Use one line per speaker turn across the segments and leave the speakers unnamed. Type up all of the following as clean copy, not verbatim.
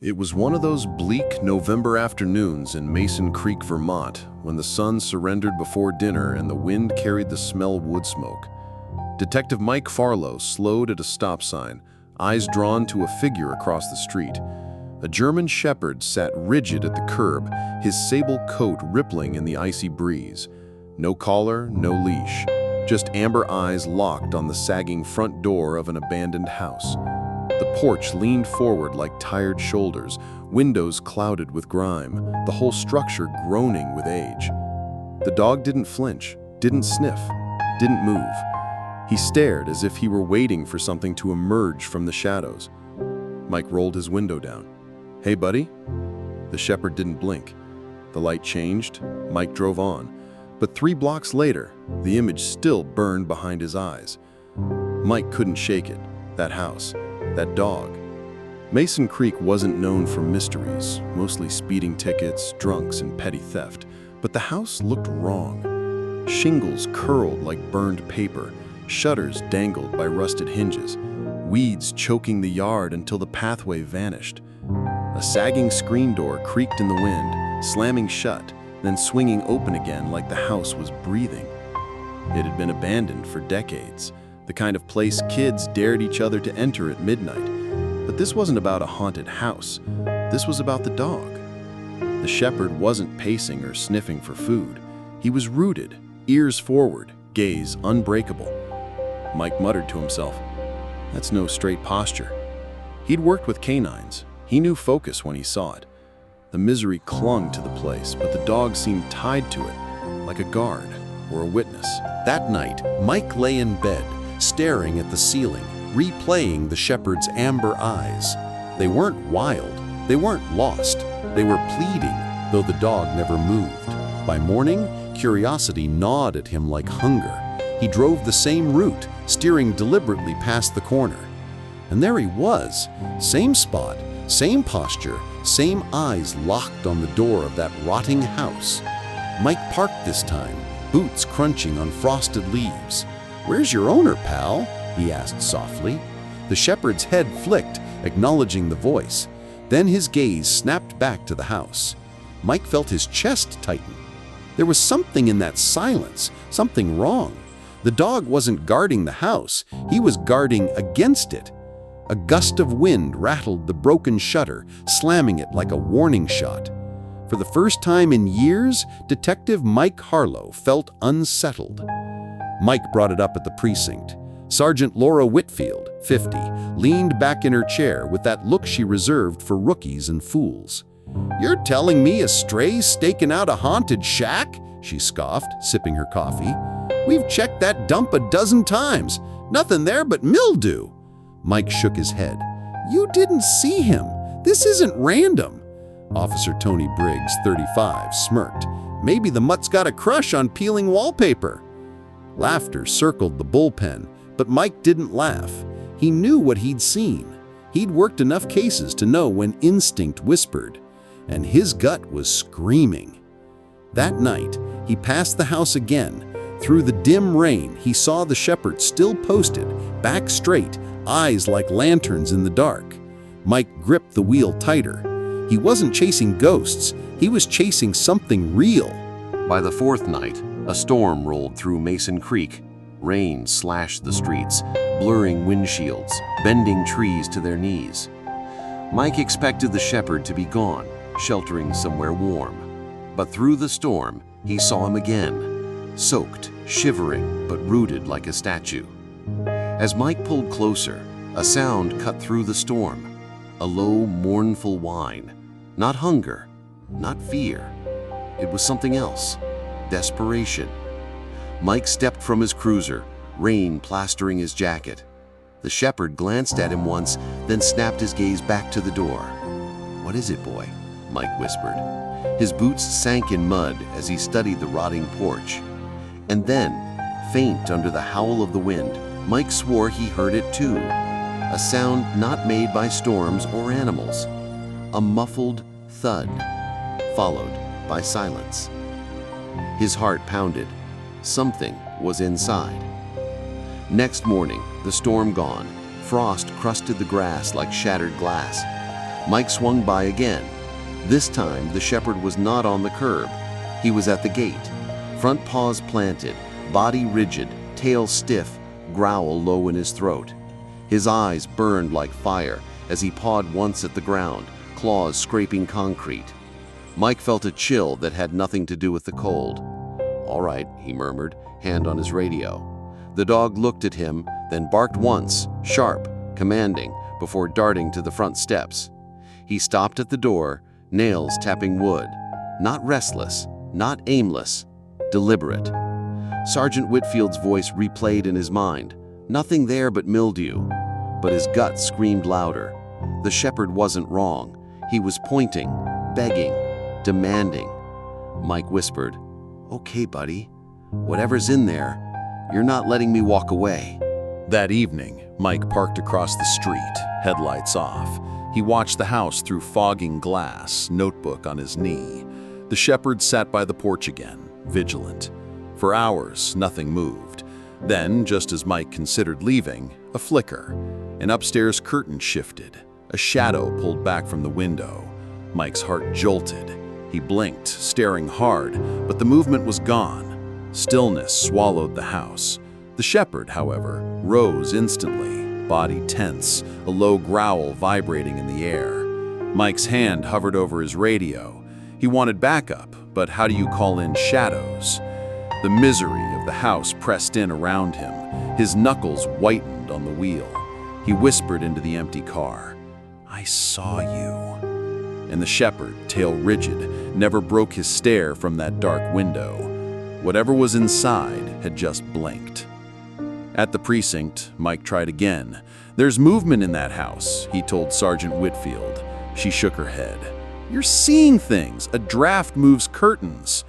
It was one of those bleak November afternoons in Mason Creek, Vermont, when the sun surrendered before dinner and the wind carried the smell of wood smoke. Detective Mike Harlow slowed at a stop sign, eyes drawn to a figure across the street. A German shepherd sat rigid at the curb, his sable coat rippling in the icy breeze. No collar, no leash, just amber eyes locked on the sagging front door of an abandoned house. The porch leaned forward like tired shoulders, windows clouded with grime, the whole structure groaning with age. The dog didn't flinch, didn't sniff, didn't move. He stared as if he were waiting for something to emerge from the shadows. Mike rolled his window down. "Hey, buddy?" The shepherd didn't blink. The light changed, Mike drove on. But 3 blocks later, the image still burned behind his eyes. Mike couldn't shake it. That house. That dog. Mason Creek wasn't known for mysteries, mostly speeding tickets, drunks, and petty theft. But the house looked wrong. Shingles curled like burned paper, shutters dangled by rusted hinges, weeds choking the yard until the pathway vanished. A sagging screen door creaked in the wind, slamming shut, then swinging open again like the house was breathing. It had been abandoned for decades, the kind of place kids dared each other to enter at midnight. But this wasn't about a haunted house. This was about the dog. The shepherd wasn't pacing or sniffing for food. He was rooted, ears forward, gaze unbreakable. Mike muttered to himself, "That's no straight posture." He'd worked with canines. He knew focus when he saw it. The misery clung to the place, but the dog seemed tied to it, like a guard or a witness.
That night, Mike lay in bed, staring at the ceiling, replaying the shepherd's amber eyes. They weren't wild, they weren't lost, they were pleading, though the dog never moved. By morning, curiosity gnawed at him like hunger. He drove the same route, steering deliberately past the corner. And there he was, same spot, same posture, same eyes locked on the door of that rotting house. Mike parked this time, boots crunching on frosted leaves. "Where's your owner, pal?" he asked softly. The shepherd's head flicked, acknowledging the voice. Then his gaze snapped back to the house. Mike felt his chest tighten. There was something in that silence, something wrong. The dog wasn't guarding the house, he was guarding against it. A gust of wind rattled the broken shutter, slamming it like a warning shot. For the first time in years, Detective Mike Harlow felt unsettled. Mike brought it up at the precinct. Sergeant Laura Whitfield, 50, leaned back in her chair with that look she reserved for rookies and fools. "You're telling me a stray's staking out a haunted shack?" she scoffed, sipping her coffee. "We've checked that dump a dozen times. Nothing there but mildew." Mike shook his head. "You didn't see him. This isn't random." Officer Tony Briggs, 35, smirked. "Maybe the mutt's got a crush on peeling wallpaper." Laughter circled the bullpen, but Mike didn't laugh. He knew what he'd seen. He'd worked enough cases to know when instinct whispered, and his gut was screaming. That night, he passed the house again. Through the dim rain, he saw the shepherd still posted, back straight, eyes like lanterns in the dark. Mike gripped the wheel tighter. He wasn't chasing ghosts, he was chasing something real.
By the 4th night, a storm rolled through Mason Creek. Rain slashed the streets, blurring windshields, bending trees to their knees. Mike expected the shepherd to be gone, sheltering somewhere warm. But through the storm, he saw him again, soaked, shivering, but rooted like a statue. As Mike pulled closer, a sound cut through the storm, a low, mournful whine. Not hunger, not fear. It was something else. Desperation. Mike stepped from his cruiser, rain plastering his jacket. The shepherd glanced at him once, then snapped his gaze back to the door. "What is it, boy?" Mike whispered. His boots sank in mud as he studied the rotting porch. And then, faint under the howl of the wind, Mike swore he heard it too. A sound not made by storms or animals. A muffled thud, followed by silence. His heart pounded. Something was inside. Next morning, the storm gone, frost crusted the grass like shattered glass. Mike swung by again. This time, the shepherd was not on the curb. He was at the gate. Front paws planted, body rigid, tail stiff, growl low in his throat. His eyes burned like fire as he pawed once at the ground, claws scraping concrete. Mike felt a chill that had nothing to do with the cold. "All right," he murmured, hand on his radio. The dog looked at him, then barked once, sharp, commanding, before darting to the front steps. He stopped at the door, nails tapping wood. Not restless, not aimless, deliberate. Sergeant Whitfield's voice replayed in his mind. Nothing there but mildew. But his gut screamed louder. The shepherd wasn't wrong. He was pointing, begging, demanding. Mike whispered, "Okay, buddy. Whatever's in there, you're not letting me walk away."
That evening, Mike parked across the street, headlights off. He watched the house through fogging glass, notebook on his knee. The shepherd sat by the porch again, vigilant. For hours, nothing moved. Then, just as Mike considered leaving, a flicker. An upstairs curtain shifted. A shadow pulled back from the window. Mike's heart jolted. He blinked, staring hard, but the movement was gone. Stillness swallowed the house. The shepherd, however, rose instantly, body tense, a low growl vibrating in the air. Mike's hand hovered over his radio. He wanted backup, but how do you call in shadows? The misery of the house pressed in around him. His knuckles whitened on the wheel. He whispered into the empty car, "I saw you." And the shepherd, tail rigid, never broke his stare from that dark window. Whatever was inside had just blinked. At the precinct, Mike tried again. "There's movement in that house," he told Sergeant Whitfield. She shook her head. "You're seeing things. A draft moves curtains."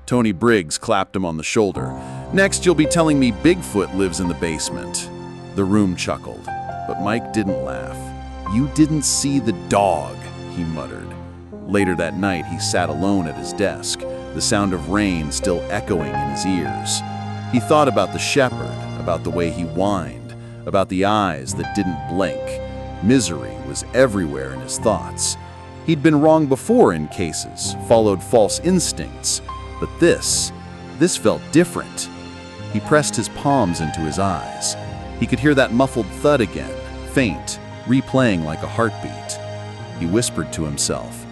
Tony Briggs clapped him on the shoulder. "Next, you'll be telling me Bigfoot lives in the basement." The room chuckled, but Mike didn't laugh. "You didn't see the dog," he muttered. Later that night, he sat alone at his desk, the sound of rain still echoing in his ears. He thought about the shepherd, about the way he whined, about the eyes that didn't blink. Misery was everywhere in his thoughts. He'd been wrong before in cases, followed false instincts, but this felt different. He pressed his palms into his eyes. He could hear that muffled thud again, faint, replaying like a heartbeat. He whispered to himself,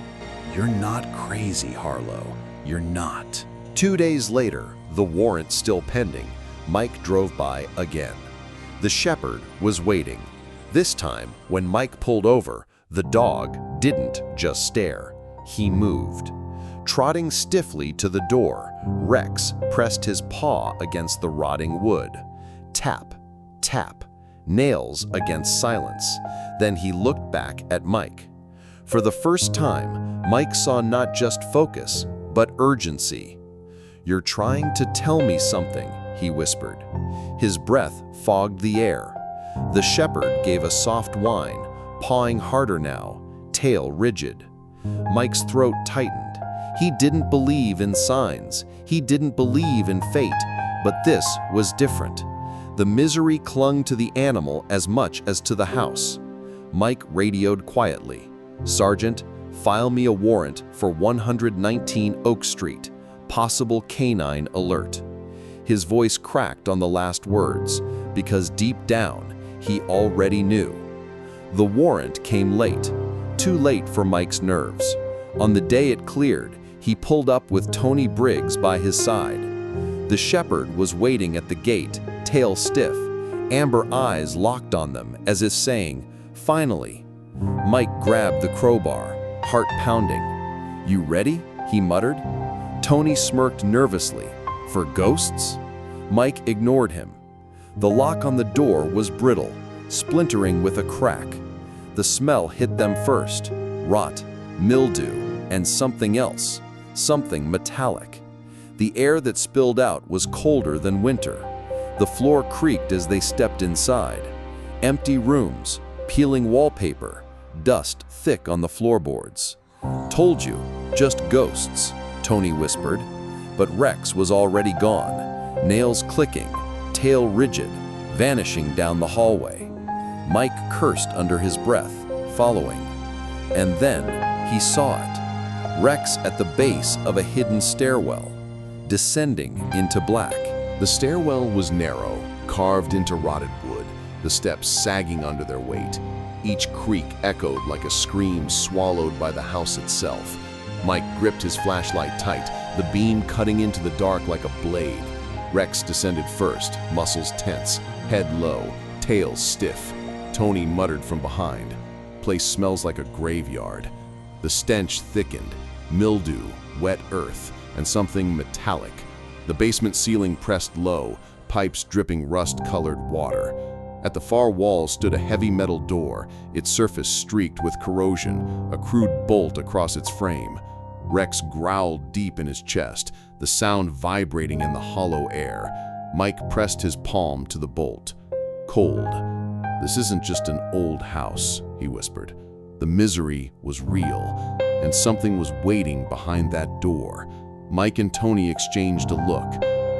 "You're not crazy, Harlow. You're not."
2 days later, the warrant still pending, Mike drove by again. The shepherd was waiting. This time, when Mike pulled over, the dog didn't just stare. He moved. Trotting stiffly to the door, Rex pressed his paw against the rotting wood. Tap, tap, nails against silence. Then he looked back at Mike. For the first time, Mike saw not just focus, but urgency. "You're trying to tell me something," he whispered. His breath fogged the air. The shepherd gave a soft whine, pawing harder now, tail rigid. Mike's throat tightened. He didn't believe in signs. He didn't believe in fate. But this was different. The misery clung to the animal as much as to the house. Mike radioed quietly, "Sergeant, file me a warrant for 119 Oak Street. Possible canine alert." His voice cracked on the last words, because deep down, he already knew. The warrant came late, too late for Mike's nerves. On the day it cleared, he pulled up with Tony Briggs by his side. The shepherd was waiting at the gate, tail stiff, amber eyes locked on them as if saying, "Finally." Mike grabbed the crowbar, heart pounding. "You ready?" he muttered. Tony smirked nervously. "For ghosts?" Mike ignored him. The lock on the door was brittle, splintering with a crack. The smell hit them first, rot, mildew, and something else, something metallic. The air that spilled out was colder than winter. The floor creaked as they stepped inside. Empty rooms, peeling wallpaper, dust thick on the floorboards. "Told you, just ghosts," Tony whispered. But Rex was already gone, nails clicking, tail rigid, vanishing down the hallway. Mike cursed under his breath, following.
And then he saw it. Rex at the base of a hidden stairwell, descending into black.
The stairwell was narrow, carved into rotted wood, the steps sagging under their weight. Each creak echoed like a scream swallowed by the house itself. Mike gripped his flashlight tight, the beam cutting into the dark like a blade. Rex descended first, muscles tense, head low, tail stiff. Tony muttered from behind. Place smells like a graveyard. The stench thickened, mildew, wet earth, and something metallic. The basement ceiling pressed low, pipes dripping rust-colored water. At the far wall stood a heavy metal door, its surface streaked with corrosion, a crude bolt across its frame. Rex growled deep in his chest, the sound vibrating in the hollow air. Mike pressed his palm to the bolt. Cold. "This isn't just an old house," he whispered. The misery was real, and something was waiting behind that door. Mike and Tony exchanged a look.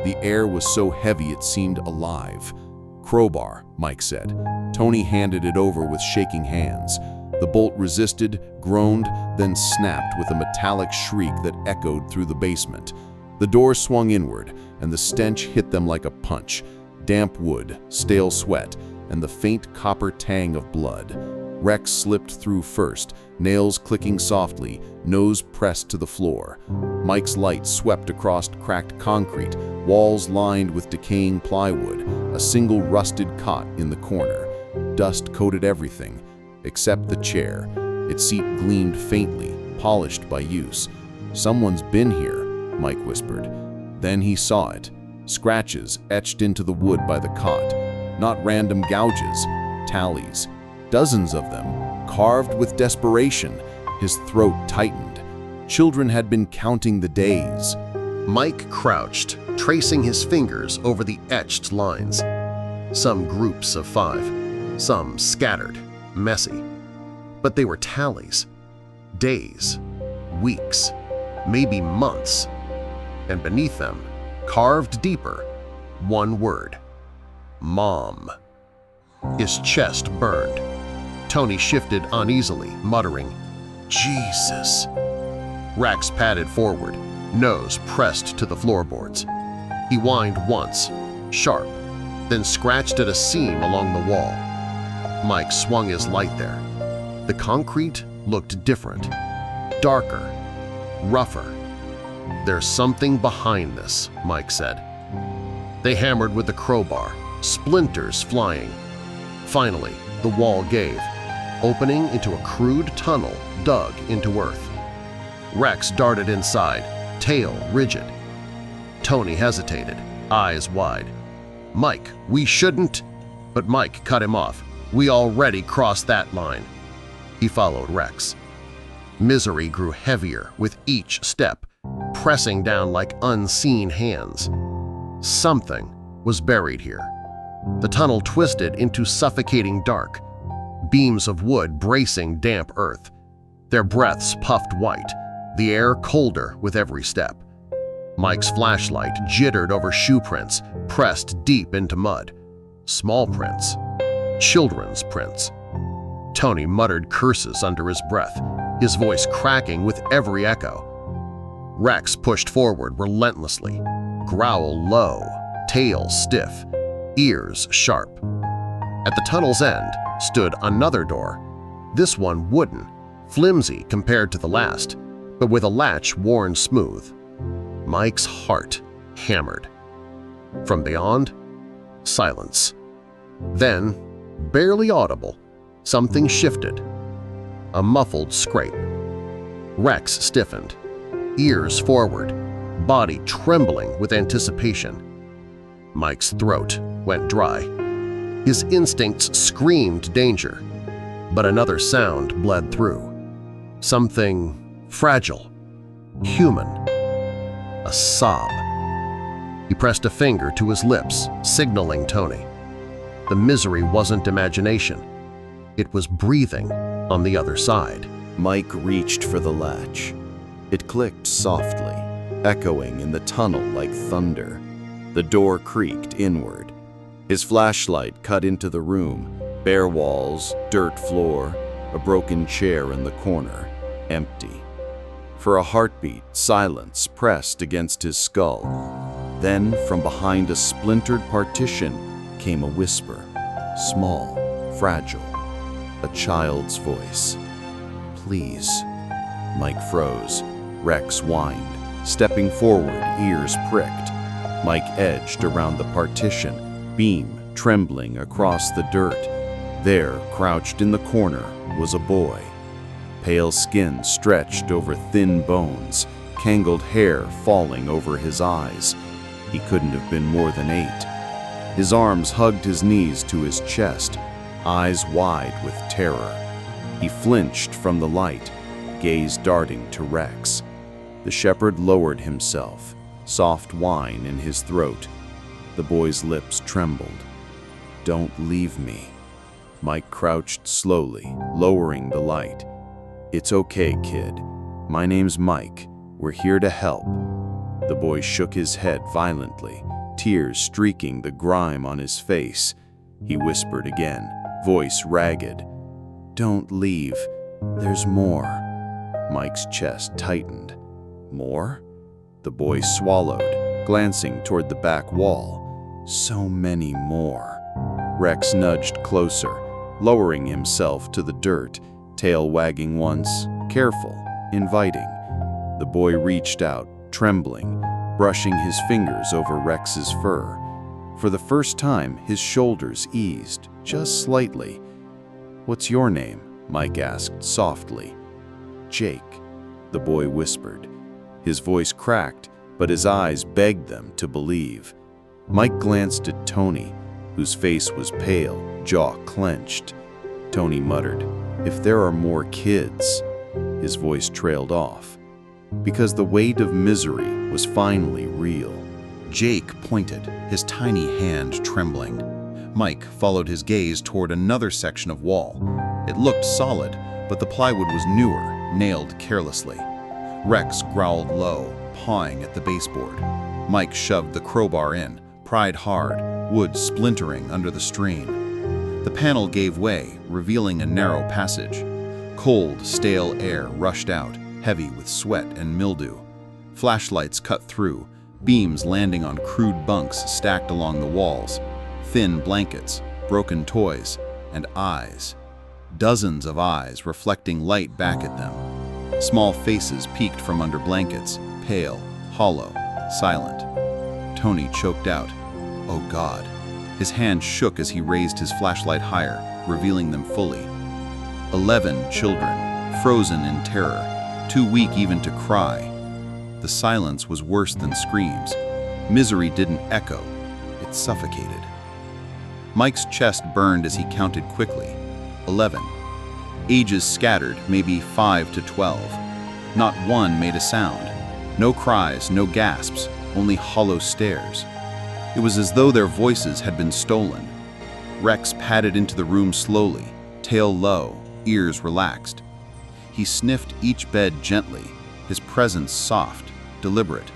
The air was so heavy it seemed alive. "Crowbar," Mike said. Tony handed it over with shaking hands. The bolt resisted, groaned, then snapped with a metallic shriek that echoed through the basement. The door swung inward, and the stench hit them like a punch. Damp wood, stale sweat, and the faint copper tang of blood. Rex slipped through first, nails clicking softly, nose pressed to the floor. Mike's light swept across cracked concrete, walls lined with decaying plywood, a single rusted cot in the corner. Dust coated everything, except the chair. Its seat gleamed faintly, polished by use. "Someone's been here," Mike whispered. Then he saw it. Scratches etched into the wood by the cot. Not random gouges, tallies. Dozens of them, carved with desperation. His throat tightened. Children had been counting the days.
Mike crouched, tracing his fingers over the etched lines. Some groups of 5, some scattered, messy. But they were tallies. Days, weeks, maybe months. And beneath them, carved deeper, one word: Mom. His chest burned. Tony shifted uneasily, muttering, "Jesus." Rex padded forward, nose pressed to the floorboards. He whined once, sharp, then scratched at a seam along the wall. Mike swung his light there. The concrete looked different, darker, rougher. "There's something behind this," Mike said. They hammered with the crowbar, splinters flying. Finally, the wall gave, opening into a crude tunnel dug into earth. Rex darted inside, tail rigid. Tony hesitated, eyes wide. "Mike, we shouldn't…" But Mike cut him off. "We already crossed that line." He followed Rex. Misery grew heavier with each step, pressing down like unseen hands. Something was buried here. The tunnel twisted into suffocating dark, beams of wood bracing damp earth. Their breaths puffed white, the air colder with every step. Mike's flashlight jittered over shoe prints pressed deep into mud. Small prints. Children's prints. Tony muttered curses under his breath, his voice cracking with every echo. Rex pushed forward relentlessly, growl low, tail stiff, ears sharp. At the tunnel's end stood another door, this one wooden, flimsy compared to the last, but with a latch worn smooth. Mike's heart hammered. From beyond, silence. Then, barely audible, something shifted. A muffled scrape. Rex stiffened, ears forward, body trembling with anticipation. Mike's throat went dry. His instincts screamed danger, but another sound bled through. Something fragile, human. A sob. He pressed a finger to his lips, signaling Tony. The misery wasn't imagination. It was breathing on the other side.
Mike reached for the latch. It clicked softly, echoing in the tunnel like thunder. The door creaked inward. His flashlight cut into the room, bare walls, dirt floor, a broken chair in the corner, empty. For a heartbeat, silence pressed against his skull. Then, from behind a splintered partition, came a whisper, small, fragile, a child's voice. "Please." Mike froze. Rex whined. Stepping forward, ears pricked. Mike edged around the partition, beam trembling across the dirt. There, crouched in the corner, was a boy. Pale skin stretched over thin bones, tangled hair falling over his eyes. He couldn't have been more than 8. His arms hugged his knees to his chest, eyes wide with terror. He flinched from the light, gaze darting to Rex. The shepherd lowered himself, soft whine in his throat. The boy's lips trembled. "Don't leave me." Mike crouched slowly, lowering the light. "It's okay, kid. My name's Mike. We're here to help." The boy shook his head violently, tears streaking the grime on his face. He whispered again, voice ragged. "Don't leave. There's more." Mike's chest tightened. "More?" The boy swallowed, glancing toward the back wall. "So many more." Rex nudged closer, lowering himself to the dirt, tail wagging once, careful, inviting. The boy reached out, trembling, brushing his fingers over Rex's fur. For the first time, his shoulders eased, just slightly. "What's your name?" Mike asked softly. "Jake," the boy whispered. His voice cracked, but his eyes begged them to believe. Mike glanced at Tony, whose face was pale, jaw clenched. Tony muttered, "If there are more kids." His voice trailed off, because the weight of misery was finally real. Jake pointed, his tiny hand trembling. Mike followed his gaze toward another section of wall. It looked solid, but the plywood was newer, nailed carelessly. Rex growled low, pawing at the baseboard. Mike shoved the crowbar in, pried hard, wood splintering under the strain. The panel gave way, revealing a narrow passage. Cold, stale air rushed out, heavy with sweat and mildew. Flashlights cut through, beams landing on crude bunks stacked along the walls. Thin blankets, broken toys, and eyes. Dozens of eyes reflecting light back at them. Small faces peeked from under blankets, pale, hollow, silent. Tony choked out, "Oh God." His hand shook as he raised his flashlight higher, revealing them fully. 11 children, frozen in terror, too weak even to cry. The silence was worse than screams. Misery didn't echo, it suffocated. Mike's chest burned as he counted quickly. 11. Ages scattered, maybe 5 to 12. Not one made a sound. No cries, no gasps, only hollow stares. It was as though their voices had been stolen. Rex padded into the room slowly, tail low, ears relaxed. He sniffed each bed gently, his presence soft, deliberate.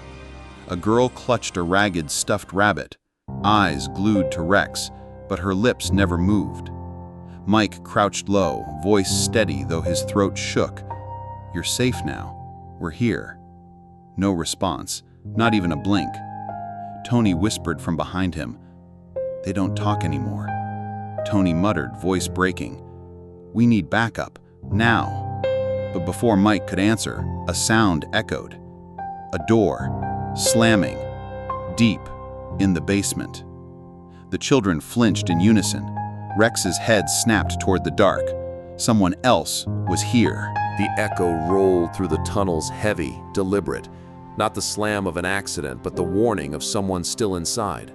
A girl clutched a ragged stuffed rabbit, eyes glued to Rex, but her lips never moved. Mike crouched low, voice steady though his throat shook. "You're safe now. We're here." No response, not even a blink. Tony whispered from behind him, "They don't talk anymore." Tony muttered, voice breaking, "We need backup, now." But before Mike could answer, a sound echoed. A door, slamming, deep, in the basement. The children flinched in unison. Rex's head snapped toward the dark. Someone else was here.
The echo rolled through the tunnels, heavy, deliberate. Not the slam of an accident, but the warning of someone still inside.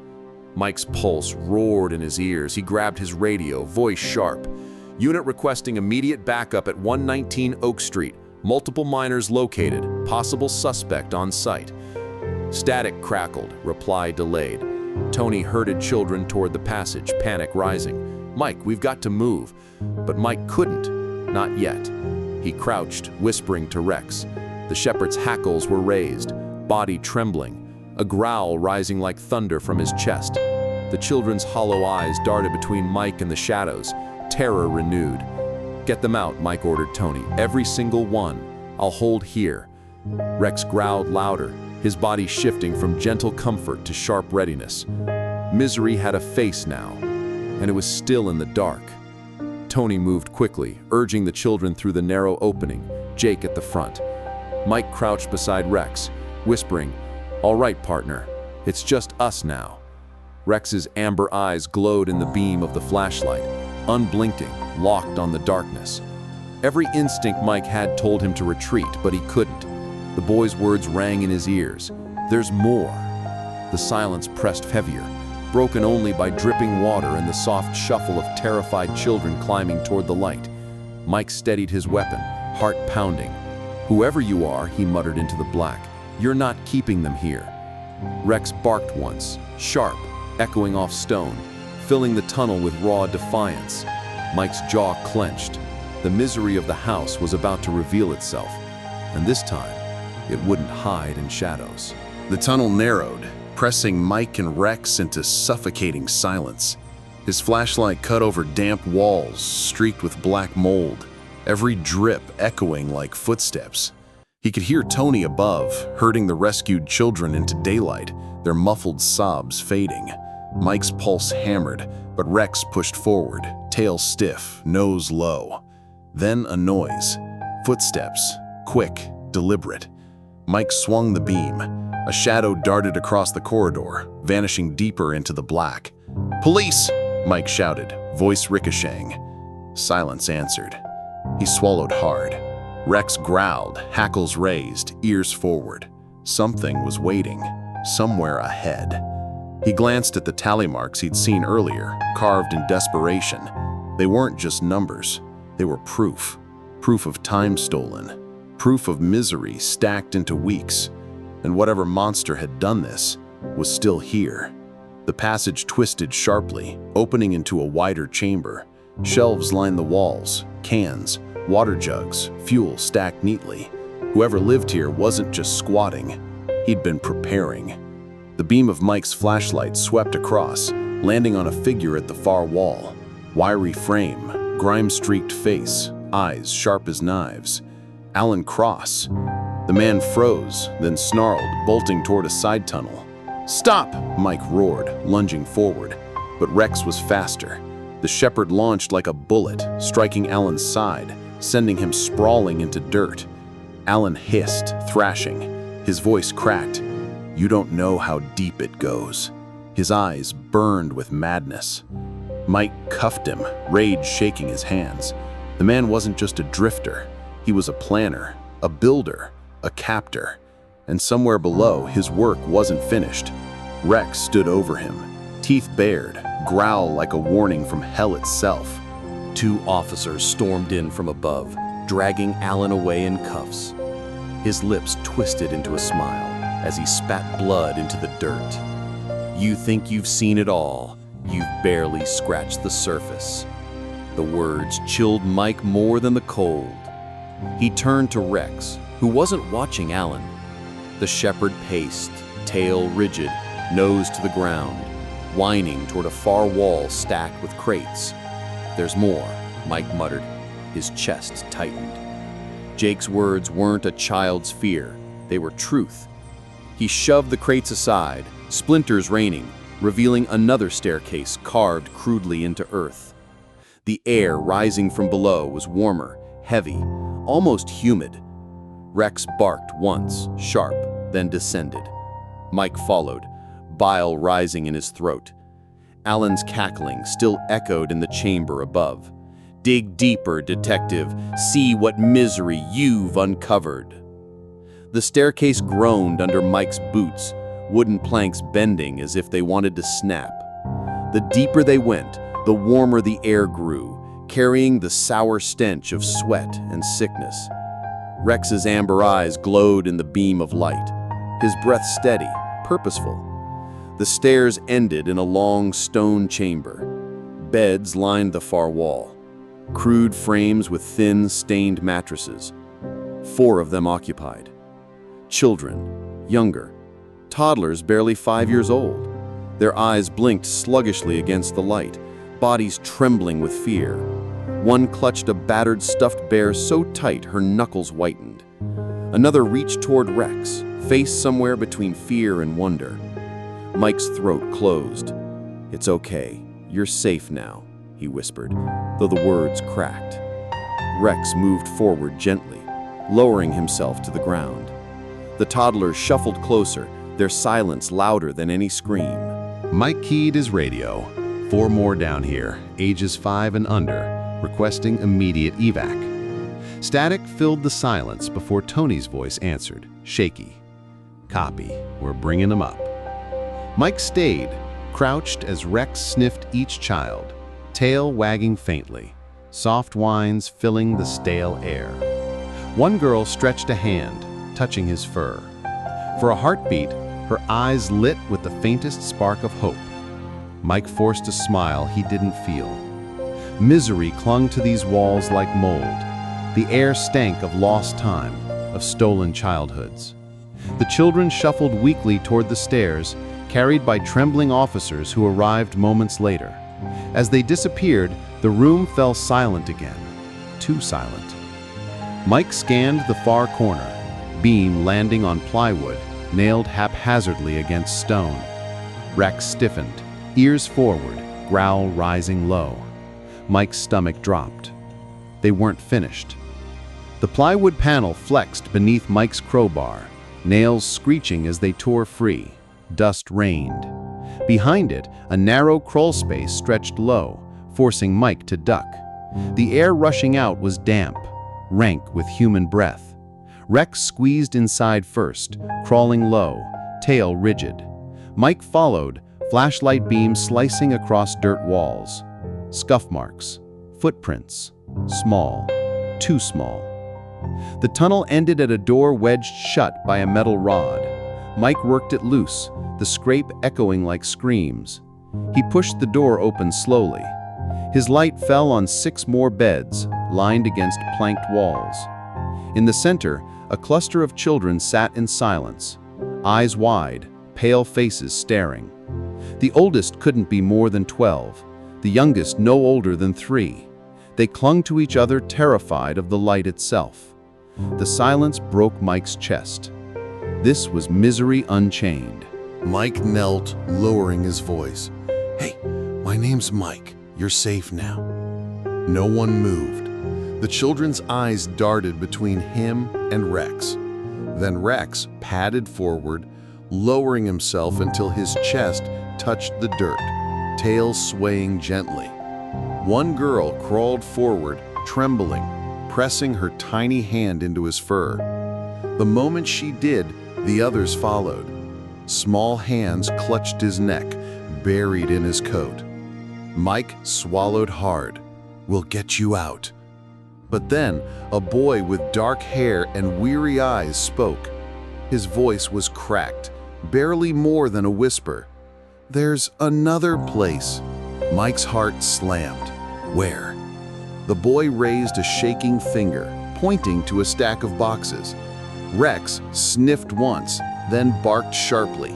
Mike's pulse roared in his ears. He grabbed his radio, voice sharp. "Unit requesting immediate backup at 119 Oak Street. Multiple miners located. Possible suspect on site." Static crackled, reply delayed. Tony herded children toward the passage, panic rising. "Mike, we've got to move." But Mike couldn't. Not yet. He crouched, whispering to Rex. The shepherd's hackles were raised, body trembling, a growl rising like thunder from his chest. The children's hollow eyes darted between Mike and the shadows, terror renewed.
"Get them out," Mike ordered Tony. "Every single one. I'll hold here." Rex growled louder, his body shifting from gentle comfort to sharp readiness. Misery had a face now, and it was still in the dark. Tony moved quickly, urging the children through the narrow opening, Jake at the front. Mike crouched beside Rex, whispering, "All right, partner, it's just us now." Rex's amber eyes glowed in the beam of the flashlight, unblinking, locked on the darkness. Every instinct Mike had told him to retreat, but he couldn't. The boy's words rang in his ears. "There's more." The silence pressed heavier, broken only by dripping water and the soft shuffle of terrified children climbing toward the light. Mike steadied his weapon, heart pounding. "Whoever you are," he muttered into the black, "you're not keeping them here." Rex barked once, sharp, echoing off stone, filling the tunnel with raw defiance. Mike's jaw clenched. The misery of the house was about to reveal itself, and this time, it wouldn't hide in shadows.
The tunnel narrowed, pressing Mike and Rex into suffocating silence. His flashlight cut over damp walls streaked with black mold, every drip echoing like footsteps. He could hear Tony above, herding the rescued children into daylight, their muffled sobs fading. Mike's pulse hammered, but Rex pushed forward, tail stiff, nose low. Then a noise. Footsteps, quick, deliberate. Mike swung the beam. A shadow darted across the corridor, vanishing deeper into the black. "Police!" Mike shouted, voice ricocheting. Silence answered. He swallowed hard. Rex growled, hackles raised, ears forward. Something was waiting, somewhere ahead. He glanced at the tally marks he'd seen earlier, carved in desperation. They weren't just numbers. They were proof. Proof of time stolen. Proof of misery stacked into weeks. And whatever monster had done this was still here. The passage twisted sharply, opening into a wider chamber. Shelves lined the walls, cans, water jugs, fuel stacked neatly. Whoever lived here wasn't just squatting. He'd been preparing. The beam of Mike's flashlight swept across, landing on a figure at the far wall. Wiry frame, grime-streaked face, eyes sharp as knives. Alan Cross. The man froze, then snarled, bolting toward a side tunnel. "Stop!" Mike roared, lunging forward. But Rex was faster. The shepherd launched like a bullet, striking Alan's side, sending him sprawling into dirt. Alan hissed, thrashing. His voice cracked. "You don't know how deep it goes." His eyes burned with madness. Mike cuffed him, rage shaking his hands. The man wasn't just a drifter. He was a planner, a builder, a captor. And somewhere below, his work wasn't finished. Rex stood over him, teeth bared, growl like a warning from hell itself.
Two officers stormed in from above, dragging Alan away in cuffs. His lips twisted into a smile as he spat blood into the dirt. "You think you've seen it all. You've barely scratched the surface." The words chilled Mike more than the cold. He turned to Rex, who wasn't watching Alan. The shepherd paced, tail rigid, nose to the ground, whining toward a far wall stacked with crates. "There's more," Mike muttered, his chest tightened. Jake's words weren't a child's fear, they were truth. He shoved the crates aside, splinters raining, revealing another staircase carved crudely into earth. The air rising from below was warmer, heavy, almost humid. Rex barked once, sharp, then descended. Mike followed, bile rising in his throat. Alan's cackling still echoed in the chamber above. "Dig deeper, detective. See what misery you've uncovered." The staircase groaned under Mike's boots, wooden planks bending as if they wanted to snap. The deeper they went, the warmer the air grew, carrying the sour stench of sweat and sickness. Rex's amber eyes glowed in the beam of light, his breath steady, purposeful. The stairs ended in a long stone chamber. Beds lined the far wall, crude frames with thin, stained mattresses. 4 of them occupied. Children, younger, toddlers barely 5 years old. Their eyes blinked sluggishly against the light, bodies trembling with fear. One clutched a battered stuffed bear so tight her knuckles whitened. Another reached toward Rex, face somewhere between fear and wonder. Mike's throat closed. "It's okay. You're safe now," he whispered, though the words cracked. Rex moved forward gently, lowering himself to the ground. The toddlers shuffled closer, their silence louder than any scream.
Mike keyed his radio. 4 more down here, ages 5 and under, requesting immediate evac. Static filled the silence before Tony's voice answered, shaky. "Copy. We're bringing them up." Mike stayed, crouched as Rex sniffed each child, tail wagging faintly, soft whines filling the stale air. One girl stretched a hand, touching his fur. For a heartbeat, her eyes lit with the faintest spark of hope. Mike forced a smile he didn't feel. Misery clung to these walls like mold. The air stank of lost time, of stolen childhoods. The children shuffled weakly toward the stairs, carried by trembling officers who arrived moments later. As they disappeared, the room fell silent again. Too silent. Mike scanned the far corner, beam landing on plywood, nailed haphazardly against stone. Rex stiffened, ears forward, growl rising low. Mike's stomach dropped. They weren't finished. The plywood panel flexed beneath Mike's crowbar, nails screeching as they tore free. Dust rained. Behind it, a narrow crawl space stretched low, forcing Mike to duck. The air rushing out was damp, rank with human breath. Rex squeezed inside first, crawling low, tail rigid. Mike followed, flashlight beams slicing across dirt walls. Scuff marks, footprints, small, too small. The tunnel ended at a door wedged shut by a metal rod. Mike worked it loose, the scrape echoing like screams. He pushed the door open slowly. His light fell on 6 more beds, lined against planked walls. In the center, a cluster of children sat in silence, eyes wide, pale faces staring. The oldest couldn't be more than 12, the youngest no older than 3. They clung to each other, terrified of the light itself. The silence broke Mike's chest. This was misery unchained.
Mike knelt, lowering his voice. "Hey, my name's Mike. You're safe now." No one moved. The children's eyes darted between him and Rex. Then Rex padded forward, lowering himself until his chest touched the dirt, tail swaying gently. One girl crawled forward, trembling, pressing her tiny hand into his fur. The moment she did, the others followed. Small hands clutched his neck, buried in his coat. Mike swallowed hard. "We'll get you out." But then, a boy with dark hair and weary eyes spoke. His voice was cracked, barely more than a whisper. "There's another place." Mike's heart slammed. "Where?" The boy raised a shaking finger, pointing to a stack of boxes. Rex sniffed once, then barked sharply.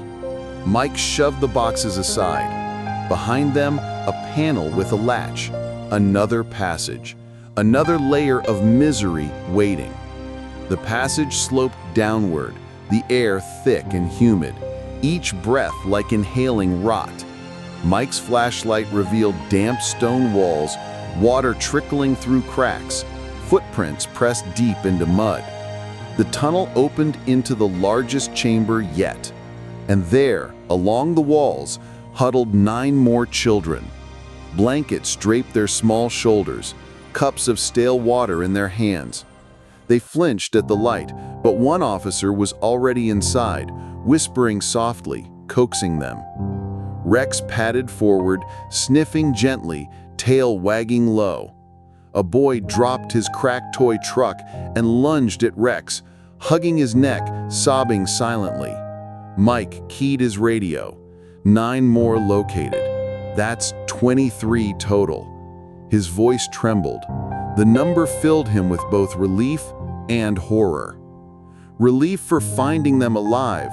Mike shoved the boxes aside. Behind them, a panel with a latch. Another passage. Another layer of misery waiting. The passage sloped downward, the air thick and humid, each breath like inhaling rot. Mike's flashlight revealed damp stone walls, water trickling through cracks, footprints pressed deep into mud. The tunnel opened into the largest chamber yet, and there, along the walls, huddled 9 more children. Blankets draped their small shoulders, cups of stale water in their hands. They flinched at the light, but one officer was already inside, whispering softly, coaxing them. Rex padded forward, sniffing gently, tail wagging low. A boy dropped his cracked toy truck and lunged at Rex, hugging his neck, sobbing silently. Mike keyed his radio. 9 more located. That's 23 total. His voice trembled. The number filled him with both relief and horror. Relief for finding them alive,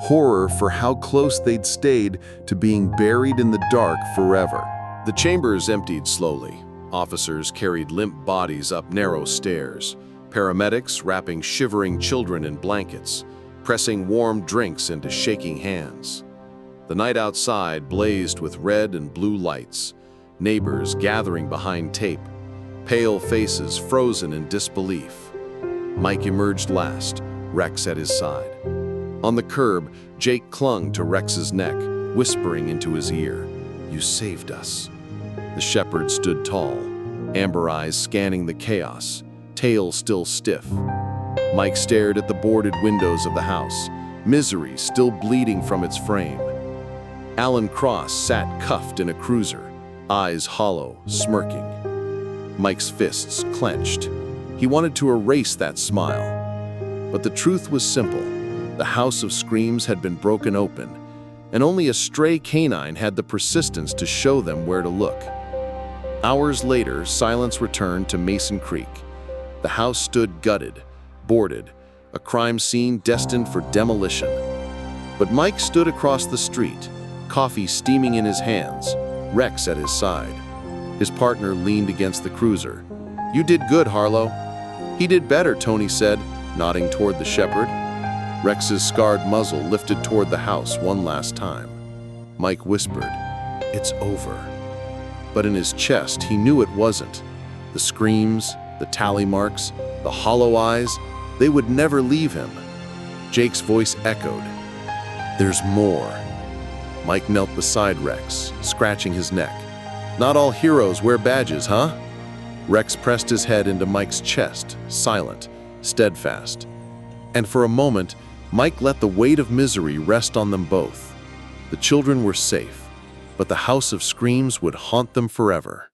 horror for how close they'd stayed to being buried in the dark forever. The chambers emptied slowly.
Officers carried limp bodies up narrow stairs, paramedics wrapping shivering children in blankets, pressing warm drinks into shaking hands. The night outside blazed with red and blue lights, neighbors gathering behind tape, pale faces frozen in disbelief. Mike emerged last, Rex at his side. On the curb, Jake clung to Rex's neck, whispering into his ear, "You saved us." The shepherd stood tall, amber eyes scanning the chaos, tail still stiff. Mike stared at the boarded windows of the house, misery still bleeding from its frame. Alan Cross sat cuffed in a cruiser, eyes hollow, smirking. Mike's fists clenched. He wanted to erase that smile. But the truth was simple. The house of screams had been broken open, and only a stray canine had the persistence to show them where to look. Hours later, silence returned to Mason Creek. The house stood gutted, boarded, a crime scene destined for demolition. But Mike stood across the street, coffee steaming in his hands, Rex at his side. His partner leaned against the cruiser. "You did good, Harlow." "He did better," Tony said, nodding toward the shepherd. Rex's scarred muzzle lifted toward the house one last time. Mike whispered, "It's over." But in his chest, he knew it wasn't. The screams, the tally marks, the hollow eyes, they would never leave him. Jake's voice echoed, "There's more." Mike knelt beside Rex, scratching his neck. "Not all heroes wear badges, huh?" Rex pressed his head into Mike's chest, silent, steadfast. And for a moment, Mike let the weight of misery rest on them both. The children were safe, but the house of screams would haunt them forever.